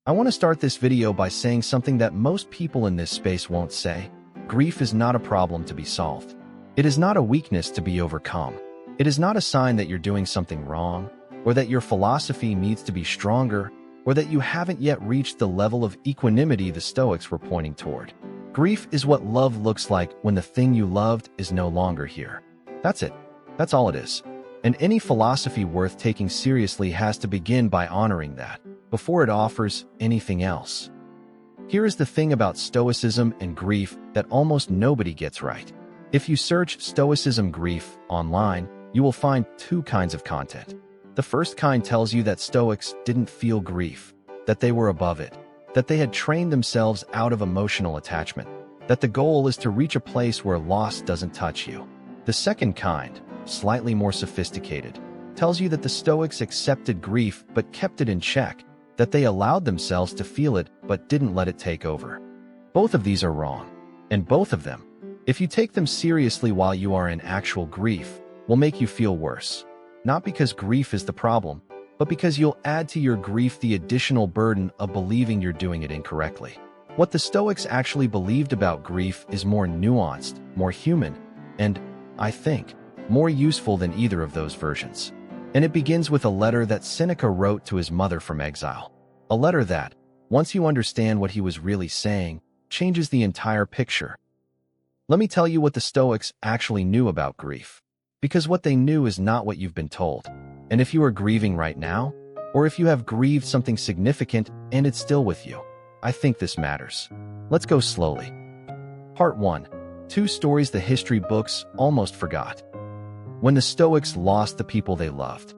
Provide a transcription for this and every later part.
I want to start this video by saying something that most people in this space won't say. Grief is not a problem to be solved. It is not a weakness to be overcome. It is not a sign that you're doing something wrong, or that your philosophy needs to be stronger, or that you haven't yet reached the level of equanimity the Stoics were pointing toward. Grief is what love looks like when the thing you loved is no longer here. That's it. That's all it is. And any philosophy worth taking seriously has to begin by honoring that, before it offers anything else. Here is the thing about Stoicism and grief that almost nobody gets right. If you search Stoicism grief online, you will find two kinds of content. The first kind tells you that Stoics didn't feel grief, that they were above it, that they had trained themselves out of emotional attachment, that the goal is to reach a place where loss doesn't touch you. The second kind, slightly more sophisticated, tells you that the Stoics accepted grief but kept it in check, that they allowed themselves to feel it but didn't let it take over. Both of these are wrong, and both of them, if you take them seriously while you are in actual grief, will make you feel worse. Not because grief is the problem, but because you'll add to your grief the additional burden of believing you're doing it incorrectly. What the Stoics actually believed about grief is more nuanced, more human, and, I think, more useful than either of those versions. And it begins with a letter that Seneca wrote to his mother from exile. A letter that, once you understand what he was really saying, changes the entire picture. Let me tell you what the Stoics actually knew about grief. Because what they knew is not what you've been told. And if you are grieving right now, or if you have grieved something significant and it's still with you, I think this matters. Let's go slowly. Part 1. 2 stories the history books almost forgot. When the Stoics lost the people they loved.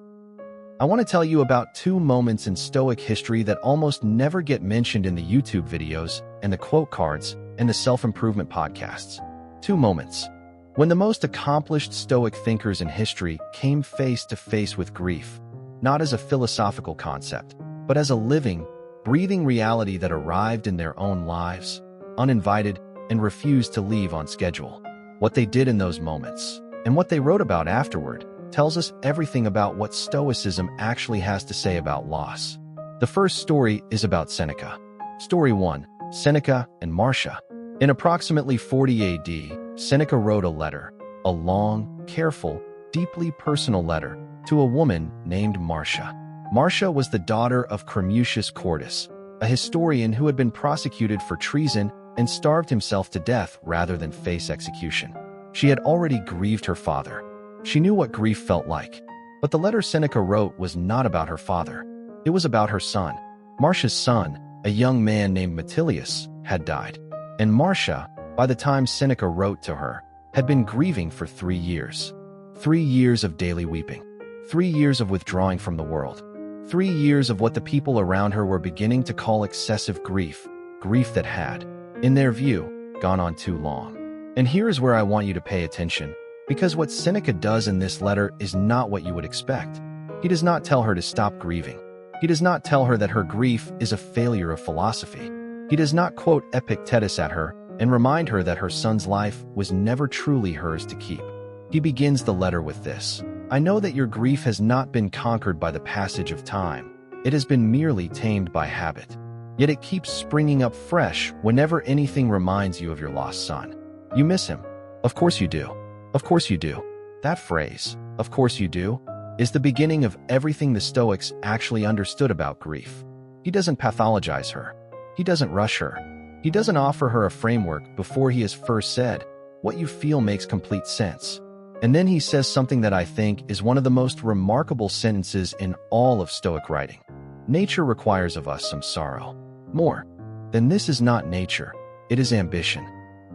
I want to tell you about 2 moments in Stoic history that almost never get mentioned in the YouTube videos and the quote cards and the self-improvement podcasts. 2 moments when the most accomplished Stoic thinkers in history came face to face with grief, not as a philosophical concept, but as a living, breathing reality that arrived in their own lives, uninvited, and refused to leave on schedule. What they did in those moments, and what they wrote about afterward, tells us everything about what Stoicism actually has to say about loss. The first story is about Seneca. Story 1. Seneca and Marcia. In approximately 40 AD, Seneca wrote a letter, a long, careful, deeply personal letter, to a woman named Marcia. Marcia was the daughter of Cremutius Cordus, a historian who had been prosecuted for treason and starved himself to death rather than face execution. She had already grieved her father. She knew what grief felt like. But the letter Seneca wrote was not about her father. It was about her son. Marcia's son, a young man named Metilius, had died. And Marcia, by the time Seneca wrote to her, had been grieving for 3 years. 3 years of daily weeping. 3 years of withdrawing from the world. 3 years of what the people around her were beginning to call excessive grief, grief that had, in their view, gone on too long. And here is where I want you to pay attention, because what Seneca does in this letter is not what you would expect. He does not tell her to stop grieving. He does not tell her that her grief is a failure of philosophy. He does not quote Epictetus at her and remind her that her son's life was never truly hers to keep. He begins the letter with this: I know that your grief has not been conquered by the passage of time. It has been merely tamed by habit. Yet it keeps springing up fresh whenever anything reminds you of your lost son. You miss him. Of course you do. Of course you do. That phrase, of course you do, is the beginning of everything the Stoics actually understood about grief. He doesn't pathologize her. He doesn't rush her. He doesn't offer her a framework before he has first said, what you feel makes complete sense. And then he says something that I think is one of the most remarkable sentences in all of Stoic writing. Nature requires of us some sorrow. More than this is not nature, it is ambition.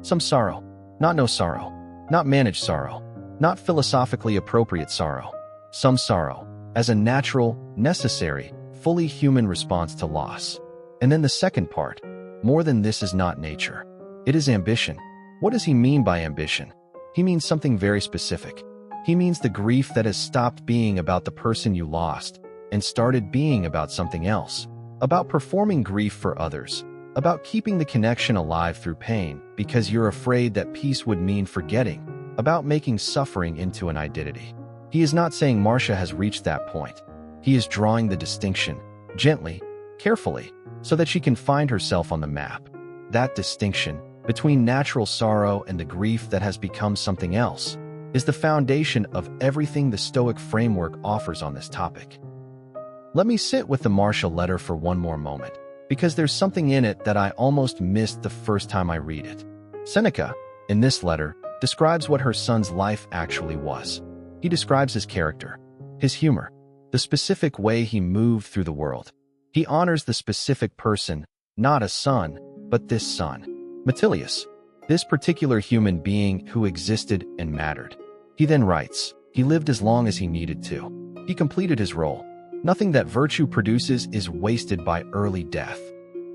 Some sorrow, not no sorrow, not managed sorrow, not philosophically appropriate sorrow. Some sorrow, as a natural, necessary, fully human response to loss. And then the second part, more than this is not nature. It is ambition. What does he mean by ambition? He means something very specific. He means the grief that has stopped being about the person you lost and started being about something else, about performing grief for others, about keeping the connection alive through pain because you're afraid that peace would mean forgetting, about making suffering into an identity. He is not saying Marcia has reached that point. He is drawing the distinction, gently, carefully, so that she can find herself on the map. That distinction between natural sorrow and the grief that has become something else is the foundation of everything the Stoic framework offers on this topic. Let me sit with the Marcia letter for one more moment, because there's something in it that I almost missed the first time I read it. Seneca, in this letter, describes what her son's life actually was. He describes his character, his humor, the specific way he moved through the world. He honors the specific person, not a son, but this son, Metilius, this particular human being who existed and mattered. He then writes, he lived as long as he needed to. He completed his role. Nothing that virtue produces is wasted by early death.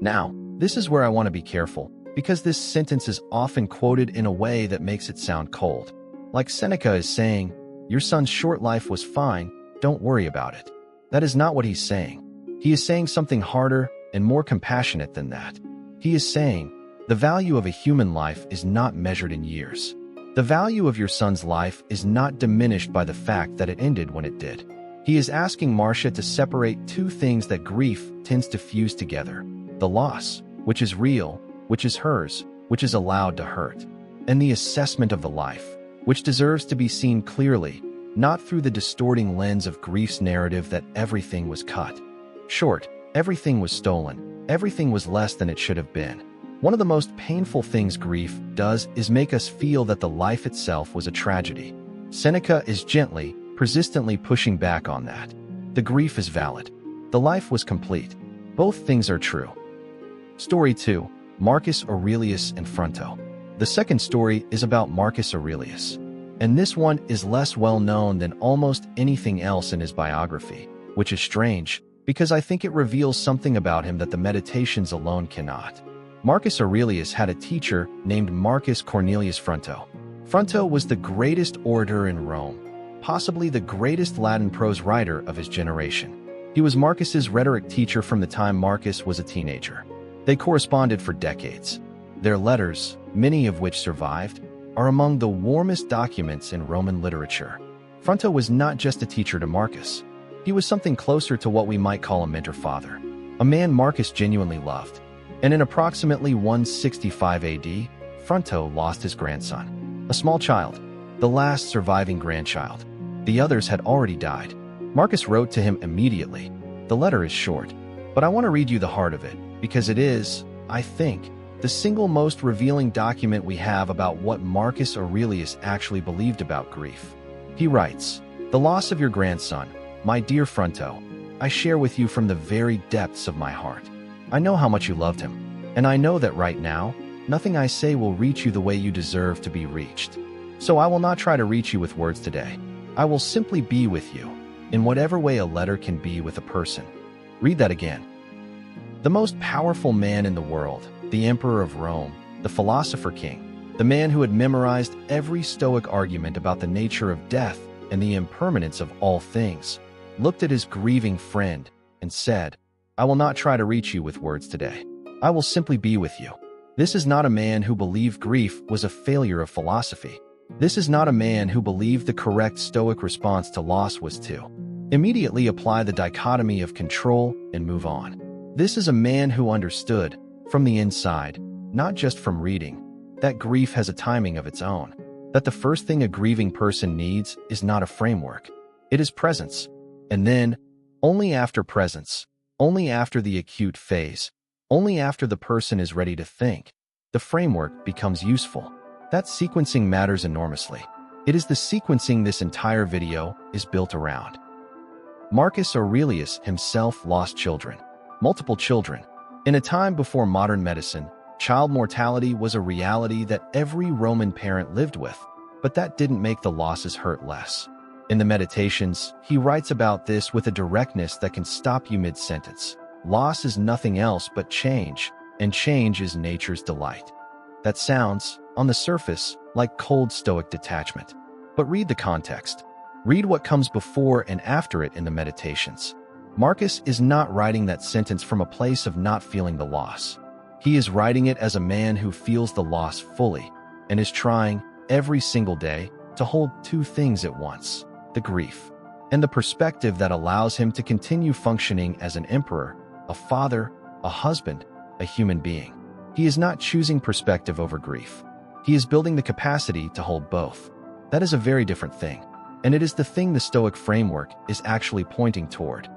Now, this is where I want to be careful, because this sentence is often quoted in a way that makes it sound cold. Like Seneca is saying, your son's short life was fine, don't worry about it. That is not what he's saying. He is saying something harder and more compassionate than that. He is saying, the value of a human life is not measured in years. The value of your son's life is not diminished by the fact that it ended when it did. He is asking Marcia to separate two things that grief tends to fuse together: the loss, which is real, which is hers, which is allowed to hurt, and the assessment of the life, which deserves to be seen clearly, not through the distorting lens of grief's narrative that everything was cut short, everything was stolen, everything was less than it should have been. One of the most painful things grief does is make us feel that the life itself was a tragedy. Seneca is gently, persistently pushing back on that. The grief is valid. The life was complete. Both things are true. Story 2. Marcus Aurelius and Fronto. The second story is about Marcus Aurelius, and this one is less well known than almost anything else in his biography, which is strange, because I think it reveals something about him that the Meditations alone cannot. Marcus Aurelius had a teacher named Marcus Cornelius Fronto. Fronto was the greatest orator in Rome, possibly the greatest Latin prose writer of his generation. He was Marcus's rhetoric teacher from the time Marcus was a teenager. They corresponded for decades. Their letters, many of which survived, are among the warmest documents in Roman literature. Fronto was not just a teacher to Marcus. He was something closer to what we might call a mentor father, a man Marcus genuinely loved. And in approximately 165 AD, Fronto lost his grandson, a small child, the last surviving grandchild. The others had already died. Marcus wrote to him immediately. The letter is short, but I want to read you the heart of it, because it is, I think, the single most revealing document we have about what Marcus Aurelius actually believed about grief. He writes, "The loss of your grandson, my dear Fronto, I share with you from the very depths of my heart. I know how much you loved him, and I know that right now, nothing I say will reach you the way you deserve to be reached. So I will not try to reach you with words today. I will simply be with you, in whatever way a letter can be with a person." Read that again. The most powerful man in the world, the Emperor of Rome, the philosopher king, the man who had memorized every Stoic argument about the nature of death and the impermanence of all things, looked at his grieving friend and said, "I will not try to reach you with words today. I will simply be with you." This is not a man who believed grief was a failure of philosophy. This is not a man who believed the correct Stoic response to loss was to immediately apply the dichotomy of control and move on. This is a man who understood, from the inside, not just from reading, that grief has a timing of its own, that the first thing a grieving person needs is not a framework. It is presence. And then, only after presence, only after the acute phase, only after the person is ready to think, the framework becomes useful. That sequencing matters enormously. It is the sequencing this entire video is built around. Marcus Aurelius himself lost children, multiple children. In a time before modern medicine, child mortality was a reality that every Roman parent lived with, but that didn't make the losses hurt less. In the Meditations, he writes about this with a directness that can stop you mid-sentence. Loss is nothing else but change, and change is nature's delight. That sounds, on the surface, like cold Stoic detachment. But read the context. Read what comes before and after it in the Meditations. Marcus is not writing that sentence from a place of not feeling the loss. He is writing it as a man who feels the loss fully and is trying, every single day, to hold two things at once: the grief and the perspective that allows him to continue functioning as an emperor, a father, a husband, a human being. He is not choosing perspective over grief. He is building the capacity to hold both. That is a very different thing, and it is the thing the Stoic framework is actually pointing toward.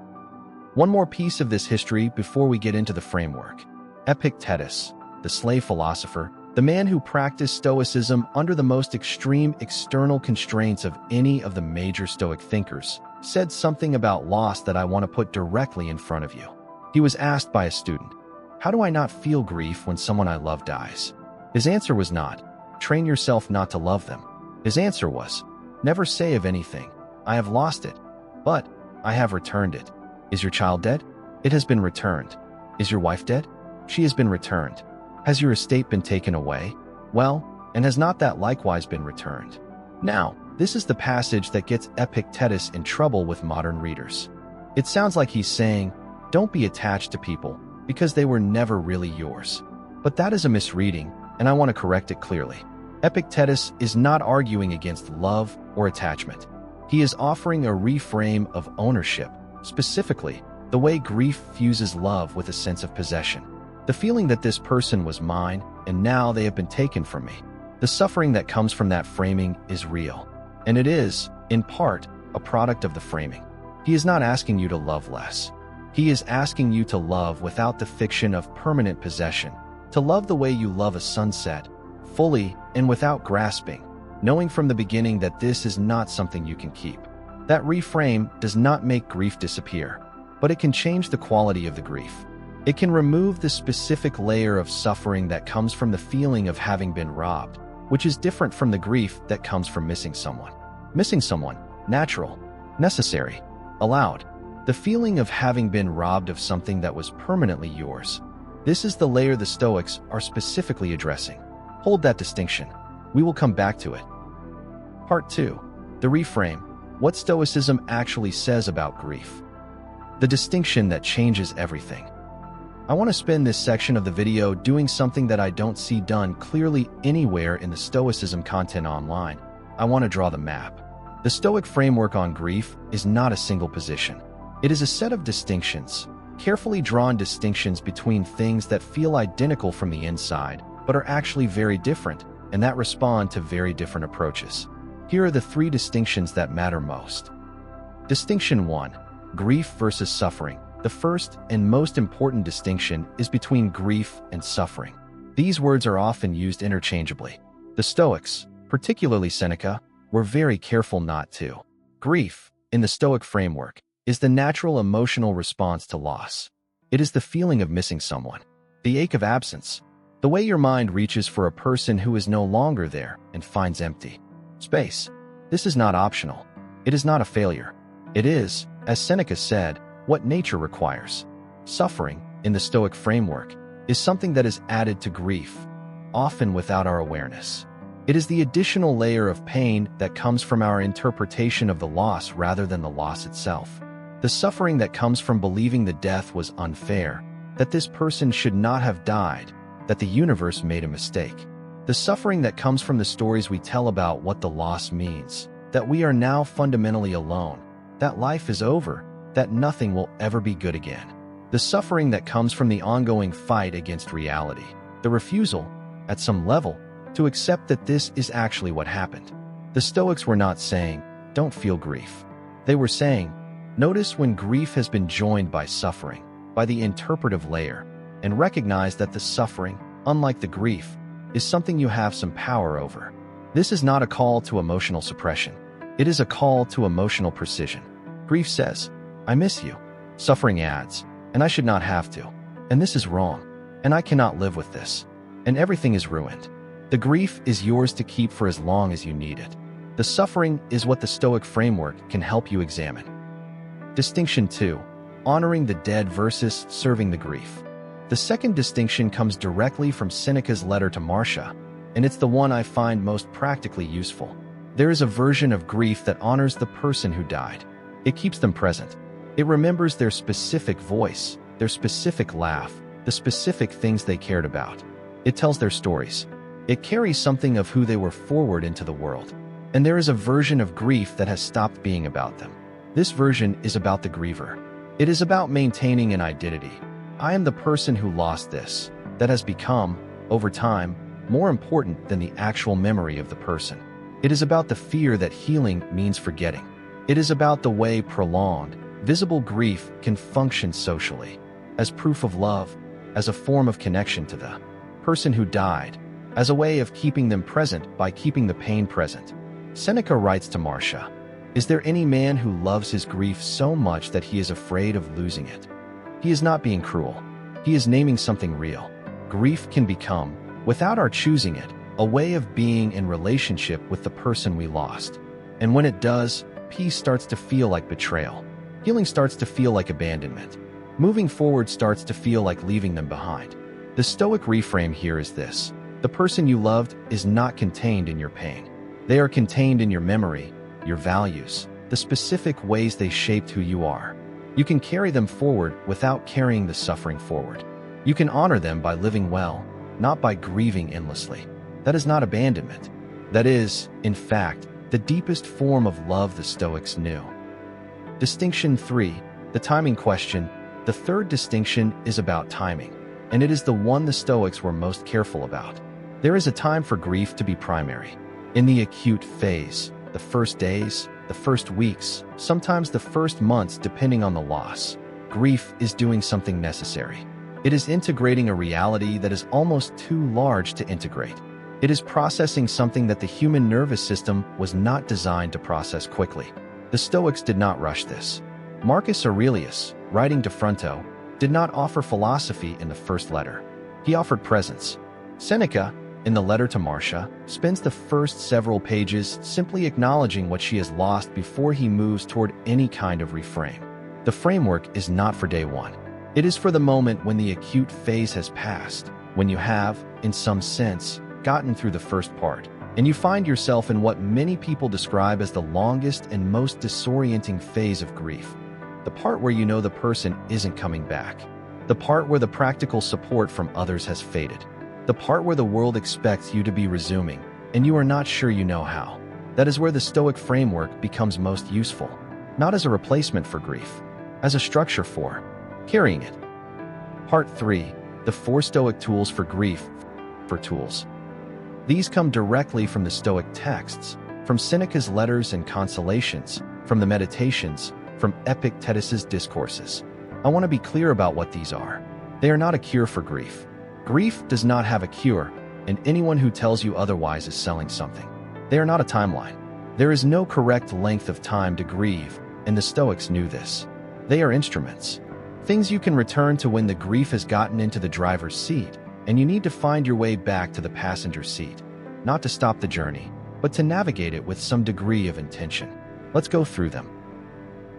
One more piece of this history before we get into the framework. Epictetus, the slave philosopher, the man who practiced Stoicism under the most extreme external constraints of any of the major Stoic thinkers, said something about loss that I want to put directly in front of you. He was asked by a student, "How do I not feel grief when someone I love dies?" His answer was not, "Train yourself not to love them." His answer was, "Never say of anything, 'I have lost it,' but 'I have returned it.' Is your child dead? It has been returned. Is your wife dead? She has been returned. Has your estate been taken away? Well, and has not that likewise been returned?" Now, this is the passage that gets Epictetus in trouble with modern readers. It sounds like he's saying, don't be attached to people because they were never really yours. But that is a misreading, and I want to correct it clearly. Epictetus is not arguing against love or attachment. He is offering a reframe of ownership, specifically, the way grief fuses love with a sense of possession. The feeling that this person was mine, and now they have been taken from me. The suffering that comes from that framing is real. And it is, in part, a product of the framing. He is not asking you to love less. He is asking you to love without the fiction of permanent possession, to love the way you love a sunset, fully and without grasping, knowing from the beginning that this is not something you can keep. That reframe does not make grief disappear, but it can change the quality of the grief. It can remove the specific layer of suffering that comes from the feeling of having been robbed, which is different from the grief that comes from missing someone. Missing someone, natural, necessary, allowed. The feeling of having been robbed of something that was permanently yours. This is the layer the Stoics are specifically addressing. Hold that distinction. We will come back to it. Part 2. The reframe. What Stoicism actually says about grief. The distinction that changes everything. I want to spend this section of the video doing something that I don't see done clearly anywhere in the Stoicism content online. I want to draw the map. The Stoic framework on grief is not a single position. It is a set of distinctions, carefully drawn distinctions between things that feel identical from the inside, but are actually very different, and that respond to very different approaches. Here are the 3 distinctions that matter most. Distinction 1. Grief versus suffering. The first and most important distinction is between grief and suffering. These words are often used interchangeably. The Stoics, particularly Seneca, were very careful not to. Grief, in the Stoic framework, is the natural emotional response to loss. It is the feeling of missing someone, the ache of absence, the way your mind reaches for a person who is no longer there and finds empty space. This is not optional. It is not a failure. It is, as Seneca said, what nature requires. Suffering, in the Stoic framework, is something that is added to grief, often without our awareness. It is the additional layer of pain that comes from our interpretation of the loss rather than the loss itself. The suffering that comes from believing the death was unfair, that this person should not have died, that the universe made a mistake. The suffering that comes from the stories we tell about what the loss means, that we are now fundamentally alone, that life is over, that nothing will ever be good again. The suffering that comes from the ongoing fight against reality, the refusal, at some level, to accept that this is actually what happened. The Stoics were not saying, don't feel grief. They were saying, notice when grief has been joined by suffering, by the interpretive layer, and recognize that the suffering, unlike the grief, is something you have some power over. This is not a call to emotional suppression. It is a call to emotional precision. Grief says, I miss you. Suffering adds, and I should not have to. And this is wrong. And I cannot live with this. And everything is ruined. The grief is yours to keep for as long as you need it. The suffering is what the Stoic framework can help you examine. Distinction 2. Honoring the dead versus serving the grief. The second distinction comes directly from Seneca's letter to Marcia, and it's the one I find most practically useful. There is a version of grief that honors the person who died. It keeps them present. It remembers their specific voice, their specific laugh, the specific things they cared about. It tells their stories. It carries something of who they were forward into the world. And there is a version of grief that has stopped being about them. This version is about the griever. It is about maintaining an identity, I am the person who lost this, that has become, over time, more important than the actual memory of the person. It is about the fear that healing means forgetting. It is about the way prolonged, visible grief can function socially, as proof of love, as a form of connection to the person who died, as a way of keeping them present by keeping the pain present. Seneca writes to Marcia, "Is there any man who loves his grief so much that he is afraid of losing it?" He is not being cruel. He is naming something real. Grief can become, without our choosing it, a way of being in relationship with the person we lost. And when it does, peace starts to feel like betrayal. Healing starts to feel like abandonment. Moving forward starts to feel like leaving them behind. The Stoic reframe here is this: the person you loved is not contained in your pain. They are contained in your memory, your values, the specific ways they shaped who you are. You can carry them forward without carrying the suffering forward. You can honor them by living well, not by grieving endlessly. That is not abandonment. That is, in fact, the deepest form of love the Stoics knew. Distinction 3, the timing question. The third distinction is about timing, and it is the one the Stoics were most careful about. There is a time for grief to be primary. In the acute phase, the first days, the first weeks, sometimes the first months depending on the loss, grief is doing something necessary. It is integrating a reality that is almost too large to integrate. It is processing something that the human nervous system was not designed to process quickly. The Stoics did not rush this. Marcus Aurelius, writing to Fronto, did not offer philosophy in the first letter. He offered presence. Seneca, in the letter to Marcia, spends the first several pages simply acknowledging what she has lost before he moves toward any kind of reframe. The framework is not for day one. It is for the moment when the acute phase has passed, when you have, in some sense, gotten through the first part, and you find yourself in what many people describe as the longest and most disorienting phase of grief. The part where you know the person isn't coming back. The part where the practical support from others has faded. The part where the world expects you to be resuming, and you are not sure you know how. That is where the Stoic framework becomes most useful, not as a replacement for grief, as a structure for carrying it. Part 3, the 4 Stoic tools for grief. For tools. These come directly from the Stoic texts, from Seneca's letters and consolations, from the meditations, from Epictetus's discourses. I want to be clear about what these are. They are not a cure for grief. Grief does not have a cure, and anyone who tells you otherwise is selling something. They are not a timeline. There is no correct length of time to grieve, and the Stoics knew this. They are instruments. Things you can return to when the grief has gotten into the driver's seat, and you need to find your way back to the passenger seat. Not to stop the journey, but to navigate it with some degree of intention. Let's go through them.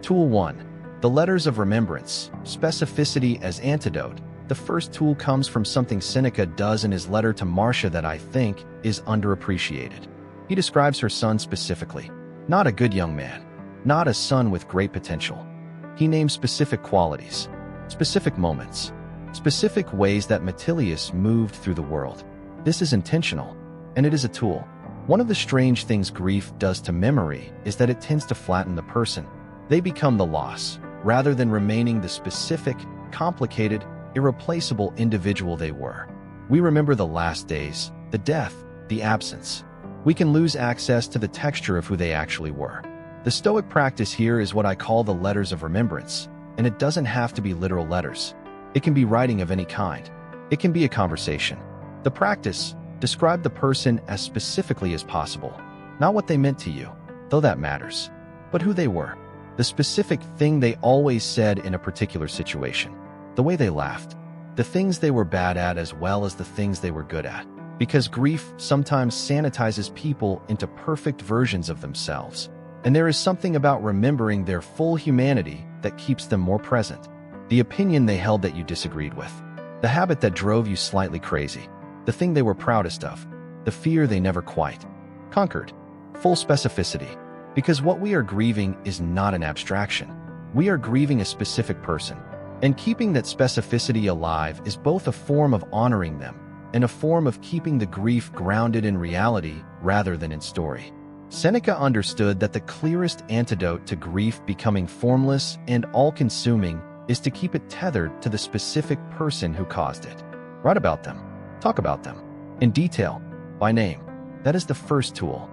Tool 1. The letters of remembrance, specificity as antidote. The first tool comes from something Seneca does in his letter to Marcia that I think is underappreciated. He describes her son specifically. Not a good young man. Not a son with great potential. He names specific qualities, specific moments, specific ways that Metilius moved through the world. This is intentional, and it is a tool. One of the strange things grief does to memory is that it tends to flatten the person. They become the loss, rather than remaining the specific, complicated, irreplaceable individual they were. We remember the last days, the death, the absence. We can lose access to the texture of who they actually were. The Stoic practice here is what I call the letters of remembrance, and it doesn't have to be literal letters. It can be writing of any kind. It can be a conversation. The practice, describe the person as specifically as possible. Not what they meant to you, though that matters, but who they were. The specific thing they always said in a particular situation. The way they laughed. The things they were bad at as well as the things they were good at. Because grief sometimes sanitizes people into perfect versions of themselves. And there is something about remembering their full humanity that keeps them more present. The opinion they held that you disagreed with. The habit that drove you slightly crazy. The thing they were proudest of. The fear they never quite conquered. Full specificity. Because what we are grieving is not an abstraction. We are grieving a specific person. And keeping that specificity alive is both a form of honoring them and a form of keeping the grief grounded in reality rather than in story. Seneca understood that the clearest antidote to grief becoming formless and all-consuming is to keep it tethered to the specific person who caused it. Write about them. Talk about them. In detail. By name. That is the first tool.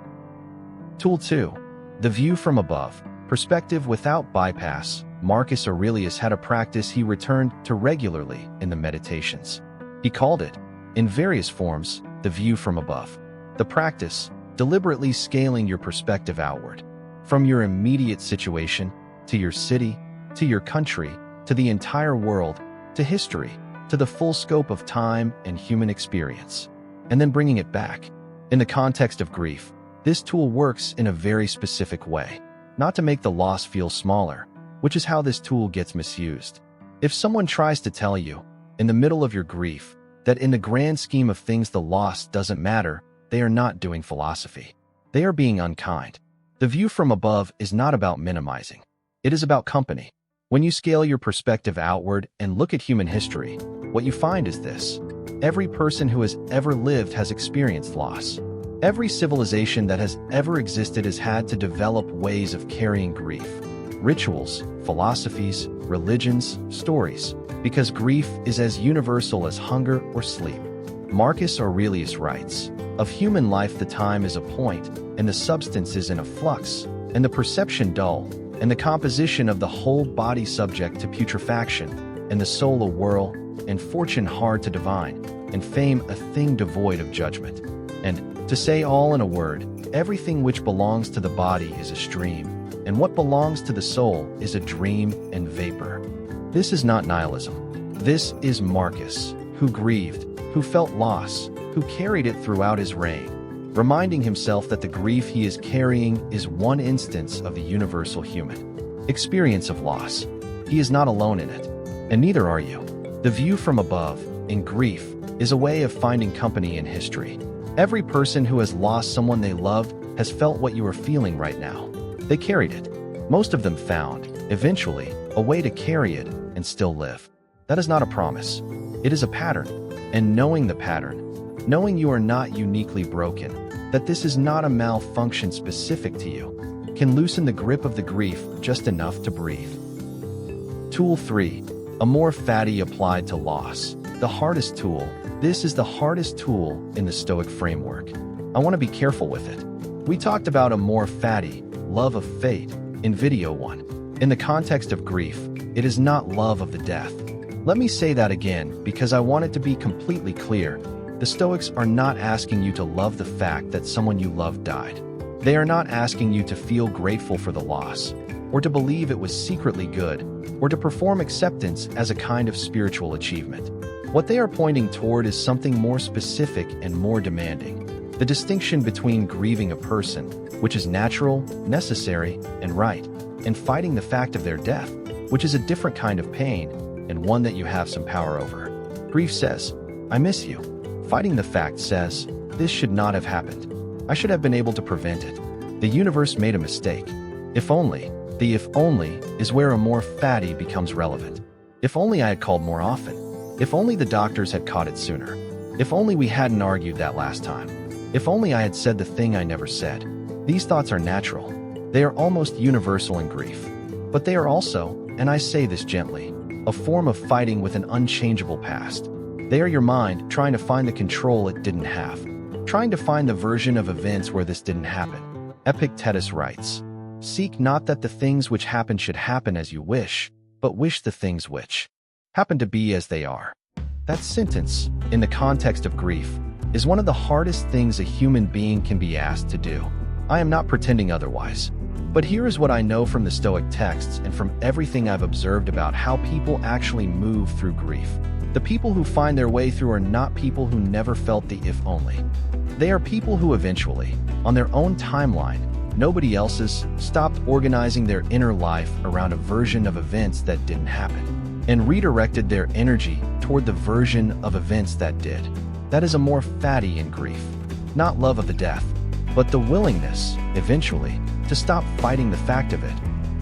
Tool 2. The view from above. Perspective without bypass. Marcus Aurelius had a practice he returned to regularly in the Meditations. He called it, in various forms, the view from above. The practice, deliberately scaling your perspective outward. From your immediate situation, to your city, to your country, to the entire world, to history, to the full scope of time and human experience. And then bringing it back. In the context of grief, this tool works in a very specific way. Not to make the loss feel smaller, which is how this tool gets misused. If someone tries to tell you, in the middle of your grief, that in the grand scheme of things the loss doesn't matter, they are not doing philosophy. They are being unkind. The view from above is not about minimizing. It is about company. When you scale your perspective outward and look at human history, what you find is this. Every person who has ever lived has experienced loss. Every civilization that has ever existed has had to develop ways of carrying grief. Rituals, philosophies, religions, stories, because grief is as universal as hunger or sleep. Marcus Aurelius writes, "Of human life the time is a point, and the substance is in a flux, and the perception dull, and the composition of the whole body subject to putrefaction, and the soul a whirl, and fortune hard to divine, and fame a thing devoid of judgment." And, to say all in a word, everything which belongs to the body is a stream, and what belongs to the soul is a dream and vapor. This is not nihilism. This is Marcus, who grieved, who felt loss, who carried it throughout his reign, reminding himself that the grief he is carrying is one instance of the universal human experience of loss. He is not alone in it, and neither are you. The view from above, in grief, is a way of finding company in history. Every person who has lost someone they loved has felt what you are feeling right now. They carried it. Most of them found, eventually, a way to carry it and still live. That is not a promise. It is a pattern. And knowing the pattern, knowing you are not uniquely broken, that this is not a malfunction specific to you, can loosen the grip of the grief just enough to breathe. Tool 3. Amor Fati applied to loss. The hardest tool. This is the hardest tool in the Stoic framework. I want to be careful with it. We talked about Amor Fati, love of fate, in video 1. In the context of grief, it is not love of the death. Let me say that again because I want it to be completely clear. The Stoics are not asking you to love the fact that someone you loved died. They are not asking you to feel grateful for the loss, or to believe it was secretly good, or to perform acceptance as a kind of spiritual achievement. What they are pointing toward is something more specific and more demanding. The distinction between grieving a person, which is natural, necessary, and right, and fighting the fact of their death, which is a different kind of pain, and one that you have some power over. Grief says, "I miss you." Fighting the fact says, "This should not have happened. I should have been able to prevent it. The universe made a mistake." If only. The if only is where Amor Fati becomes relevant. If only I had called more often. If only the doctors had caught it sooner. If only we hadn't argued that last time. If only I had said the thing I never said. These thoughts are natural. They are almost universal in grief. But they are also, and I say this gently, a form of fighting with an unchangeable past. They are your mind trying to find the control it didn't have. Trying to find the version of events where this didn't happen. Epictetus writes, "Seek not that the things which happen should happen as you wish, but wish the things which happen to be as they are." That sentence, in the context of grief, is one of the hardest things a human being can be asked to do. I am not pretending otherwise. But here is what I know from the Stoic texts and from everything I've observed about how people actually move through grief. The people who find their way through are not people who never felt the if only. They are people who eventually, on their own timeline, nobody else's, stopped organizing their inner life around a version of events that didn't happen, and redirected their energy toward the version of events that did. That is Amor Fati in grief. Not love of the death, but the willingness, eventually, to stop fighting the fact of it,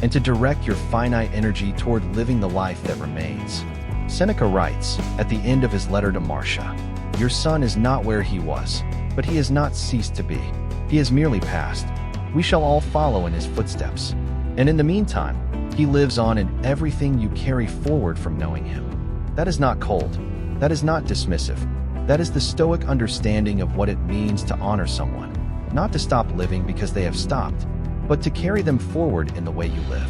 and to direct your finite energy toward living the life that remains. Seneca writes, at the end of his letter to Marcia, "Your son is not where he was, but he has not ceased to be. He has merely passed. We shall all follow in his footsteps. And in the meantime, He lives on in everything you carry forward from knowing him. That is not cold. That is not dismissive. That is the Stoic understanding of what it means to honor someone, not to stop living because they have stopped, but to carry them forward in the way you live.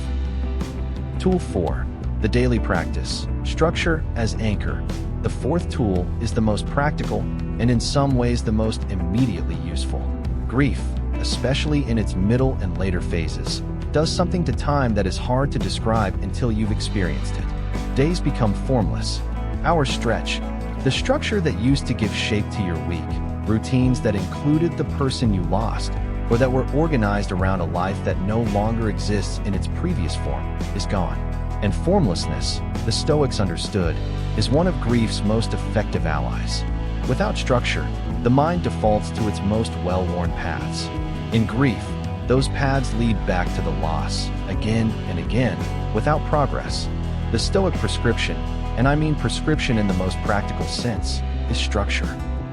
Tool 4. The daily practice. Structure as anchor. The fourth tool is the most practical and in some ways the most immediately useful. Grief, especially in its middle and later phases, does something to time that is hard to describe until you've experienced it. Days become formless. Hours stretch. The structure that used to give shape to your week, routines that included the person you lost, or that were organized around a life that no longer exists in its previous form, is gone. And formlessness, the Stoics understood, is one of grief's most effective allies. Without structure, the mind defaults to its most well-worn paths. In grief, those paths lead back to the loss, again and again, without progress. The Stoic prescription, and I mean prescription in the most practical sense, is structure.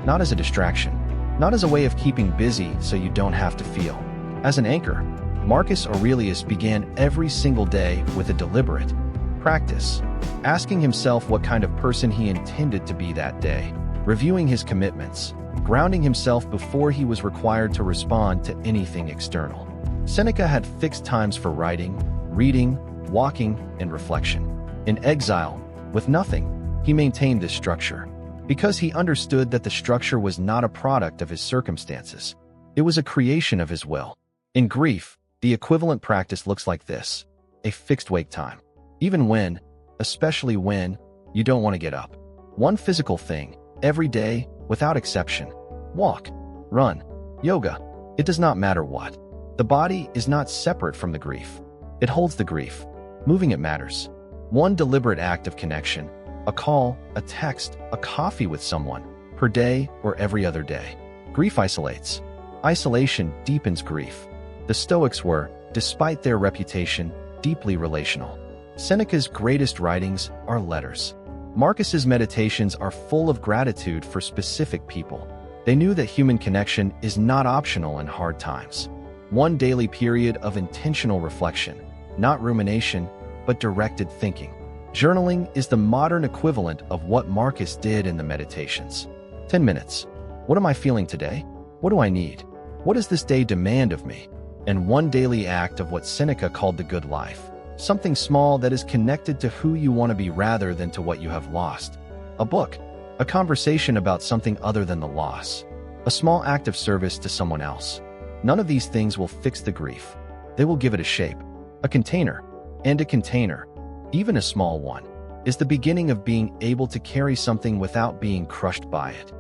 Not as a distraction, not as a way of keeping busy so you don't have to feel. As an anchor, Marcus Aurelius began every single day with a deliberate practice, asking himself what kind of person he intended to be that day, reviewing his commitments, grounding himself before he was required to respond to anything external. Seneca had fixed times for writing, reading, walking, and reflection. In exile, with nothing, he maintained this structure, because he understood that the structure was not a product of his circumstances. It was a creation of his will. In grief, the equivalent practice looks like this: a fixed wake time. Even when, especially when, you don't want to get up. One physical thing, every day, without exception. Walk, run, yoga. It does not matter what. The body is not separate from the grief. It holds the grief. Moving it matters. One deliberate act of connection, a call, a text, a coffee with someone, per day or every other day. Grief isolates. Isolation deepens grief. The Stoics were, despite their reputation, deeply relational. Seneca's greatest writings are letters. Marcus's meditations are full of gratitude for specific people. They knew that human connection is not optional in hard times. One daily period of intentional reflection, not rumination, but directed thinking. Journaling is the modern equivalent of what Marcus did in the Meditations. 10 minutes. What am I feeling today? What do I need? What does this day demand of me? And one daily act of what Seneca called the good life. Something small that is connected to who you want to be rather than to what you have lost. A book, a conversation about something other than the loss, a small act of service to someone else. None of these things will fix the grief. They will give it a shape, a container, and a container, even a small one, is the beginning of being able to carry something without being crushed by it.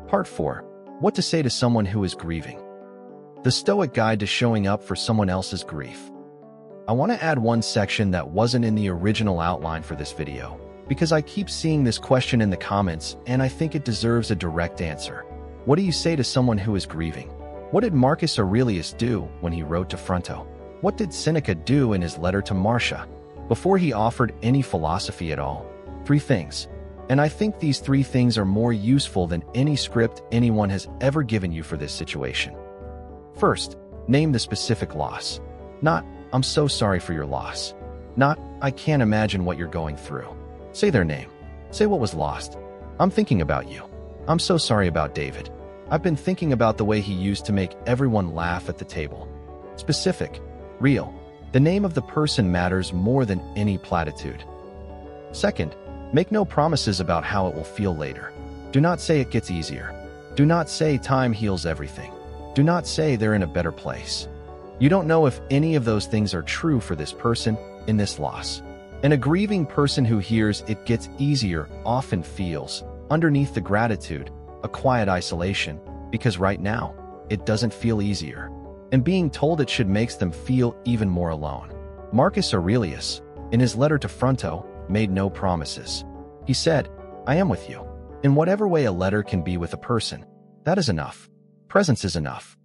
Part 4. What to say to someone who is grieving. The Stoic Guide to Showing Up for Someone Else's Grief. I want to add one section that wasn't in the original outline for this video, because I keep seeing this question in the comments and I think it deserves a direct answer. What do you say to someone who is grieving? What did Marcus Aurelius do when he wrote to Fronto? What did Seneca do in his letter to Marcia? Before he offered any philosophy at all. 3 things. And I think these 3 things are more useful than any script anyone has ever given you for this situation. First, name the specific loss. Not, I'm so sorry for your loss. Not, I can't imagine what you're going through. Say their name. Say what was lost. I'm thinking about you. I'm so sorry about David. I've been thinking about the way he used to make everyone laugh at the table. Specific. Real. The name of the person matters more than any platitude. Second, make no promises about how it will feel later. Do not say it gets easier. Do not say time heals everything. Do not say they're in a better place. You don't know if any of those things are true for this person in this loss. And a grieving person who hears it gets easier often feels, underneath the gratitude, a quiet isolation, because right now, it doesn't feel easier. And being told it should makes them feel even more alone. Marcus Aurelius, in his letter to Fronto, made no promises. He said, I am with you. In whatever way a letter can be with a person, that is enough. Presence is enough.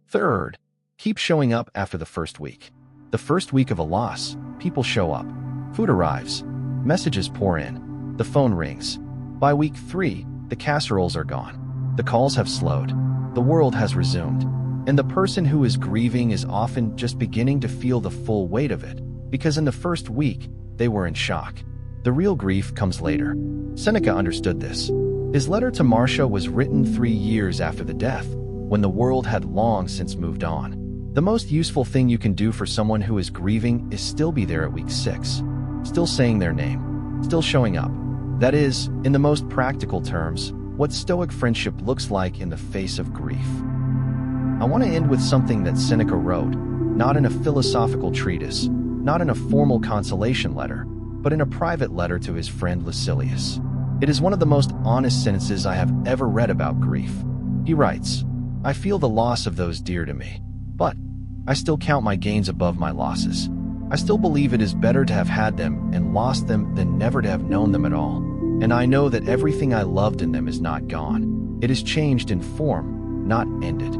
Third, keep showing up after the first week. The first week of a loss, people show up. Food arrives. Messages pour in. The phone rings. By week 3, the casseroles are gone. The calls have slowed. The world has resumed. And the person who is grieving is often just beginning to feel the full weight of it, because in the first week, they were in shock. The real grief comes later. Seneca understood this. His letter to Marcia was written 3 years after the death, when the world had long since moved on. The most useful thing you can do for someone who is grieving is still be there at week 6, still saying their name, still showing up. That is, in the most practical terms, what Stoic friendship looks like in the face of grief. I want to end with something that Seneca wrote, not in a philosophical treatise, not in a formal consolation letter, but in a private letter to his friend Lucilius. It is one of the most honest sentences I have ever read about grief. He writes, "I feel the loss of those dear to me, but I still count my gains above my losses. I still believe it is better to have had them and lost them than never to have known them at all. And I know that everything I loved in them is not gone. It is changed in form, not ended."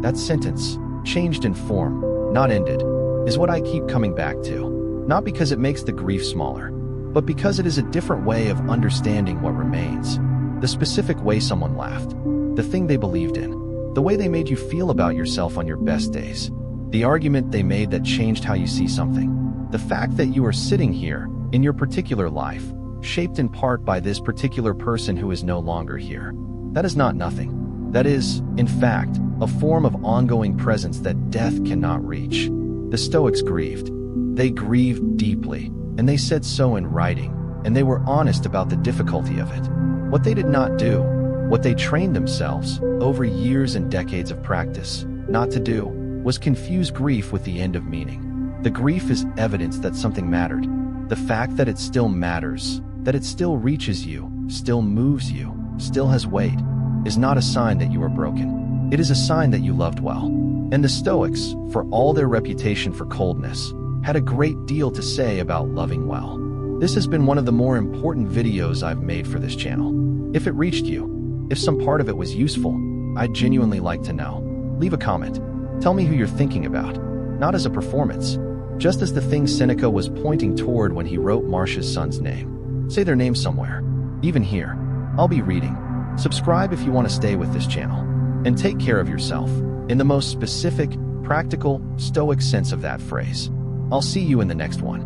That sentence, changed in form, not ended, is what I keep coming back to. Not because it makes the grief smaller, but because it is a different way of understanding what remains. The specific way someone laughed, the thing they believed in, the way they made you feel about yourself on your best days, the argument they made that changed how you see something, the fact that you are sitting here, in your particular life, shaped in part by this particular person who is no longer here. That is not nothing. That is, in fact, a form of ongoing presence that death cannot reach. The Stoics grieved. They grieved deeply, and they said so in writing, and they were honest about the difficulty of it. What they did not do, what they trained themselves, over years and decades of practice, not to do, was confuse grief with the end of meaning. The grief is evidence that something mattered. The fact that it still matters, that it still reaches you, still moves you, still has weight, is not a sign that you are broken. It is a sign that you loved well. And the Stoics, for all their reputation for coldness, had a great deal to say about loving well. This has been one of the more important videos I've made for this channel. If it reached you, if some part of it was useful, I'd genuinely like to know. Leave a comment. Tell me who you're thinking about, not as a performance, just as the thing Seneca was pointing toward when he wrote Marcia's son's name. Say their name somewhere, even here. I'll be reading. Subscribe if you want to stay with this channel. And take care of yourself, in the most specific, practical, Stoic sense of that phrase. I'll see you in the next one.